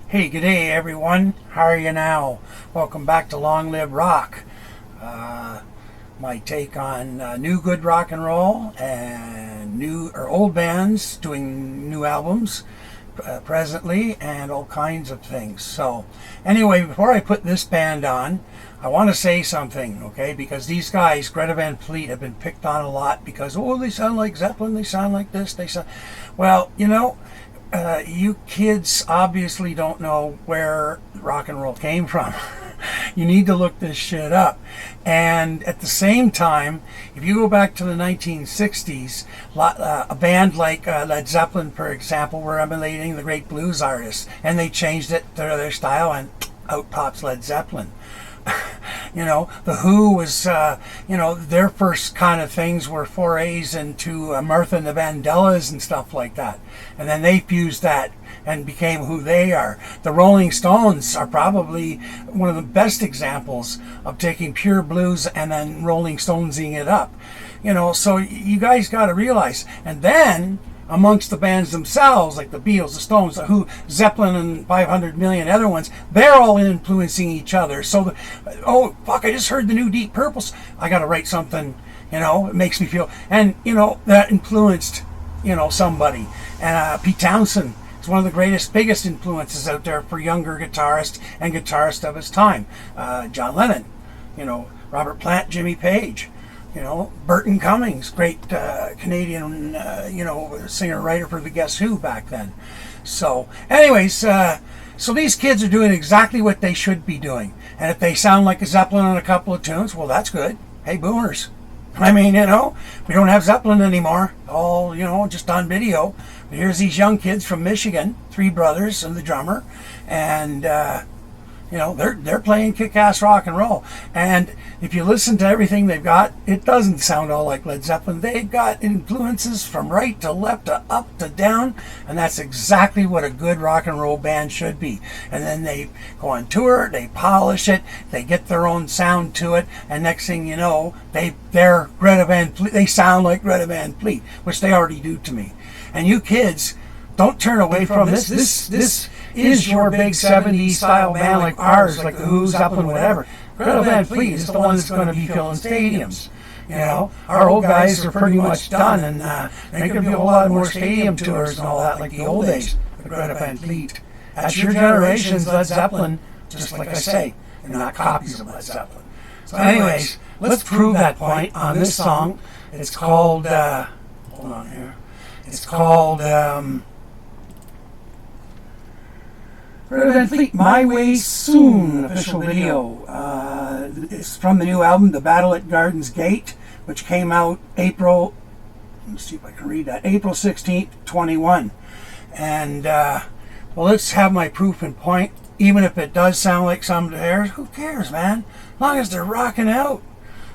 Hey, good day everyone. How are you now? Welcome back to Long Live Rock. My take on new good rock and roll and new or old bands doing new albums presently and all kinds of things. So anyway, before I put this band on, I want to say something, okay? Because these guys, Greta Van Fleet, have been picked on a lot because, oh, they sound like Zeppelin, they sound like this, they sound... Well, you kids obviously don't know where rock and roll came from. You need to look this shit up. And at the same time, if you go back to the 1960s, a band like Led Zeppelin, for example, were emulating the great blues artists, and they changed it to their style, and out pops Led Zeppelin. The Who was, their first kind of things were forays into Martha and the Vandellas and stuff like that. And then they fused that and became who they are. The Rolling Stones are probably one of the best examples of taking pure blues and then Rolling Stonesing it up. So you guys got to realize. And then amongst the bands themselves, like the Beatles, the Stones, the Who, Zeppelin, and 500 million other ones, they're all influencing each other. So, I just heard the new Deep Purples. I got to write something, it makes me feel, and, that influenced, somebody. And Pete Townsend is one of the biggest influences out there for younger guitarists of his time. John Lennon, Robert Plant, Jimmy Page. Burton Cummings, great Canadian, singer-writer for the Guess Who back then. So, anyways, so these kids are doing exactly what they should be doing. And if they sound like a Zeppelin on a couple of tunes, well, that's good. Hey, boomers. I mean, we don't have Zeppelin anymore. All, just on video. But here's these young kids from Michigan, three brothers and the drummer. And, they're playing kick-ass rock and roll. And if you listen to everything they've got, it doesn't sound all like Led Zeppelin. They've got influences from right to left to up to down, and that's exactly what a good rock and roll band should be. And then they go on tour, they polish it, they get their own sound to it, and next thing you know, they're Greta Van Fleet. They sound like Greta Van Fleet, which they already do to me. And you kids, don't turn away from this. This is your big 70s style band like ours, like the Who, Zeppelin, whatever. Greta Van Fleet is the one that's going to be filling stadiums. Our old guys are pretty much done, and there could be a whole lot more stadium tours and all that, like the old days of Greta Van Fleet. That's your generation's Led Zeppelin, just like I say, and not copies of Led Zeppelin. So anyways, let's prove that point on this song. It's called, hold on here. It's called, Greta Van Fleet, My Way Soon, official video. It's from the new album, The Battle at Garden's Gate, which came out April 16th, 21. And, let's have my proof and point. Even if it does sound like some theirs, who cares, man? As long as they're rocking out.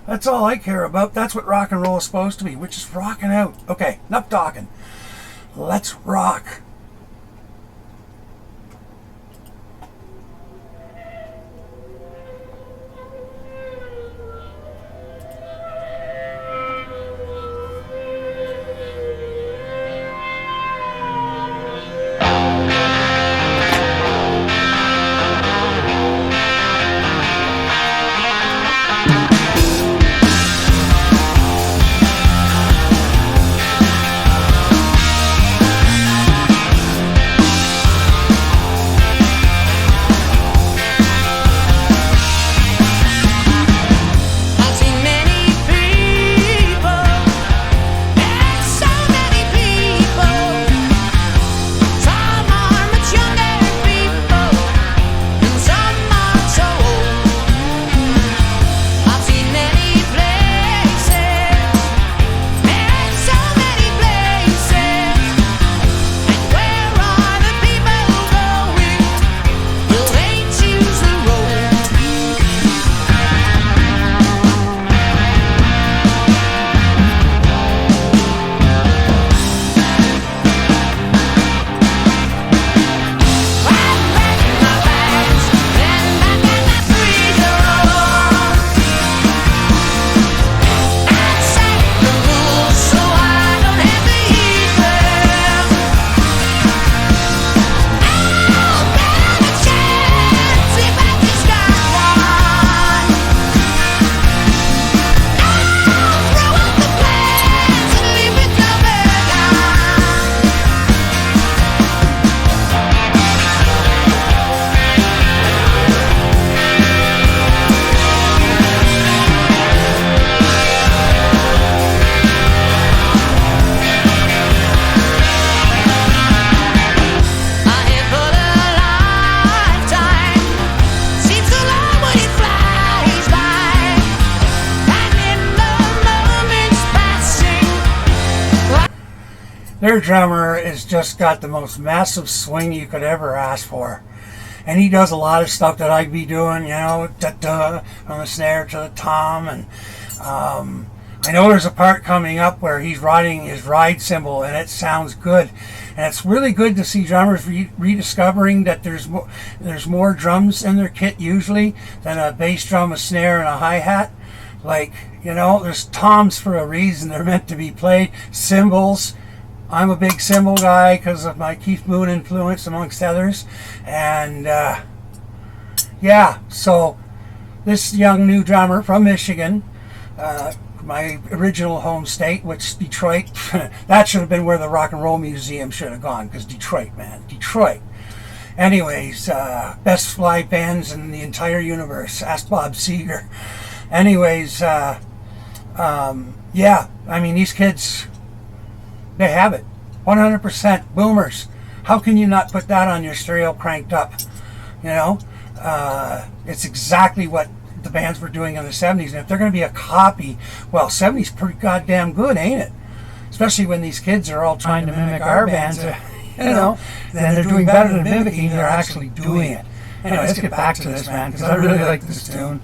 That's all I care about. That's what rock and roll is supposed to be, which is rocking out. Okay, enough talking. Let's rock. Their drummer has just got the most massive swing you could ever ask for. And he does a lot of stuff that I'd be doing, you know, da-da, from the snare to the tom. And I know there's a part coming up where he's riding his ride cymbal, and it sounds good. And it's really good to see drummers rediscovering that there's more drums in their kit usually than a bass drum, a snare, and a hi-hat. Like, you know, there's toms for a reason. They're meant to be played. Cymbals. I'm a big cymbal guy because of my Keith Moon influence, amongst others. And, yeah, so this young new drummer from Michigan, my original home state, which Detroit, that should have been where the Rock and Roll Museum should have gone, because Detroit, man, Detroit. Anyways, best live bands in the entire universe. Ask Bob Seger. Anyways, yeah, I mean, these kids, they have it. 100% boomers. How can you not put that on your stereo cranked up? You know, it's exactly what the bands were doing in the 70s. And if they're going to be a copy, well, 70s pretty goddamn good, ain't it? Especially when these kids are all trying to mimic our bands. You know, then they're doing better than mimicking, they're actually doing it. Anyway, let's get back to this, man, because I really like this tune.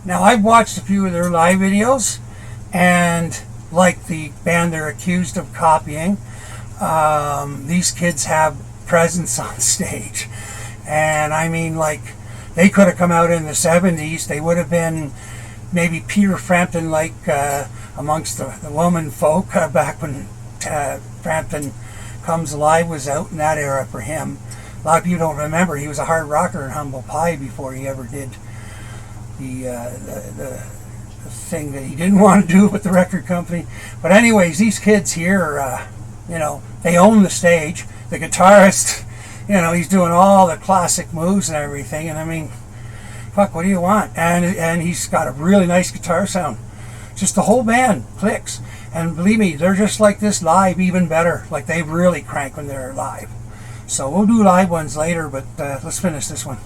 Now, I've watched a few of their live videos, and like the band they're accused of copying, these kids have presence on stage. And I mean, like, they could have come out in the 70s. They would have been maybe Peter Frampton, like, amongst the woman folk, back when Frampton Comes Alive was out in that era for him. A lot of people don't remember. He was a hard rocker in Humble Pie before he ever did the thing that he didn't want to do with the record company. But anyways, these kids here, you know, they own the stage. The guitarist, you know, he's doing all the classic moves and everything. And I mean, fuck, what do you want? And he's got a really nice guitar sound. Just the whole band clicks. And believe me, they're just like this live, even better. Like, they really crank when they're live. So we'll do live ones later, but let's finish this one.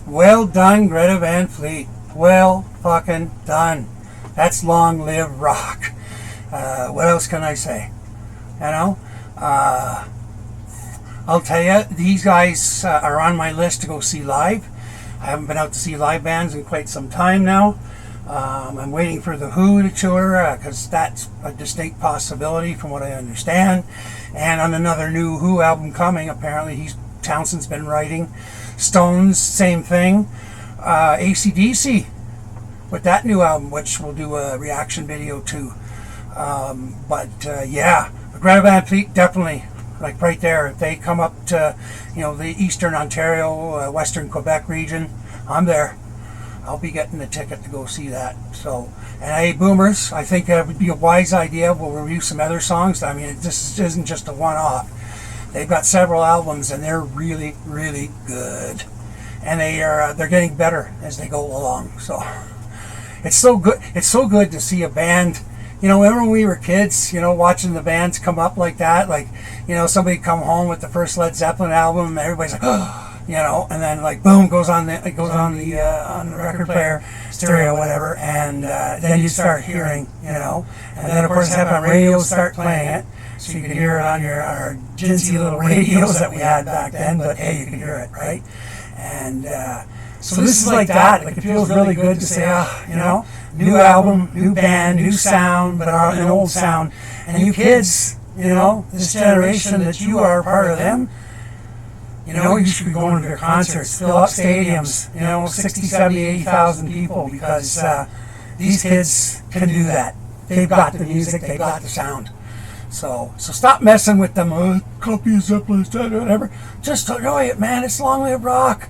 Well done, Greta Van Fleet. Well fucking done. That's long live rock. What else can I say? You know? I'll tell you, these guys are on my list to go see live. I haven't been out to see live bands in quite some time now. I'm waiting for the Who to tour, because that's a distinct possibility from what I understand. And on another new Who album coming, apparently Townsend's been writing. Stones, same thing. AC/DC. with that new album, which we'll do a reaction video to. Yeah, Greta Van Fleet, definitely, like right there. If they come up to, the Eastern Ontario, Western Quebec region, I'm there. I'll be getting the ticket to go see that. So, and hey, boomers, I think that would be a wise idea. We'll review some other songs. I mean, this isn't just a one-off. They've got several albums, and they're really, really good. And they're getting better as they go along. So, it's so good. It's so good to see a band. Remember when we were kids, watching the bands come up like that? Like, somebody come home with the first Led Zeppelin album, and everybody's like, oh, and then like boom, goes on the record player, stereo, whatever, and then you start hearing, and then of course FM radios start playing it, so you can hear it on our Jinsey little radios that we had back then. But hey, you can hear it, right? And so this is like that. Like, it feels really good to say, new album, new band, new sound, but an old sound. And you kids, this generation that you are a part of them, you should be going to their concerts, fill up stadiums, 60, 70, 80,000 people, because these kids can do that. They've got the music, they've got the sound. So stop messing with them, copy of Zeppelin, whatever. Just enjoy it, man. It's long live rock.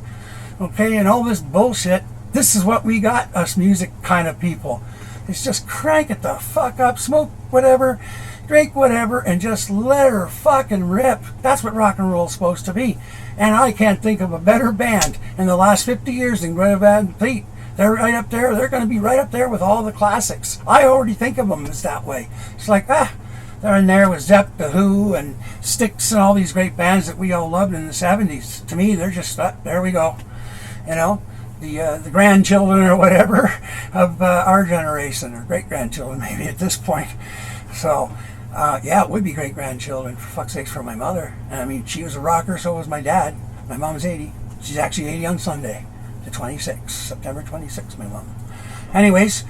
Okay, and all this bullshit. This is what we got, us music kind of people. It's just crank it the fuck up, smoke whatever, drink whatever, and just let her fucking rip. That's what rock and roll is supposed to be. And I can't think of a better band in the last 50 years than Greta Van Fleet. They're right up there. They're going to be right up there with all the classics. I already think of them as that way. It's like, they're in there with Zepp, The Who, and Styx, and all these great bands that we all loved in the 70s. To me, they're just, there we go. The grandchildren or whatever of our generation, or great-grandchildren maybe at this point. So, it would be great-grandchildren, for fuck's sakes, for my mother. And I mean, she was a rocker, so was my dad. My mom's 80. She's actually 80 on Sunday, the 26th, September 26th, my mom. Anyways,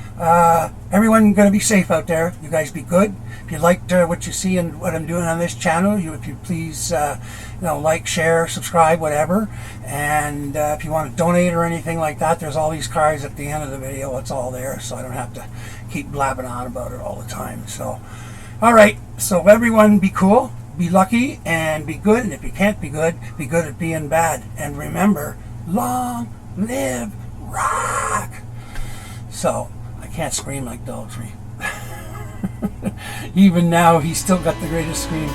everyone going to be safe out there. You guys be good. If you liked what you see and what I'm doing on this channel, if you please, like, share, subscribe, whatever. And if you want to donate or anything like that, there's all these cards at the end of the video. It's all there, so I don't have to keep blabbing on about it all the time. So, all right. So everyone, be cool, be lucky, and be good. And if you can't be good at being bad. And remember, long live rock. So, I can't scream like Daltrey. Even now, he's still got the greatest scream.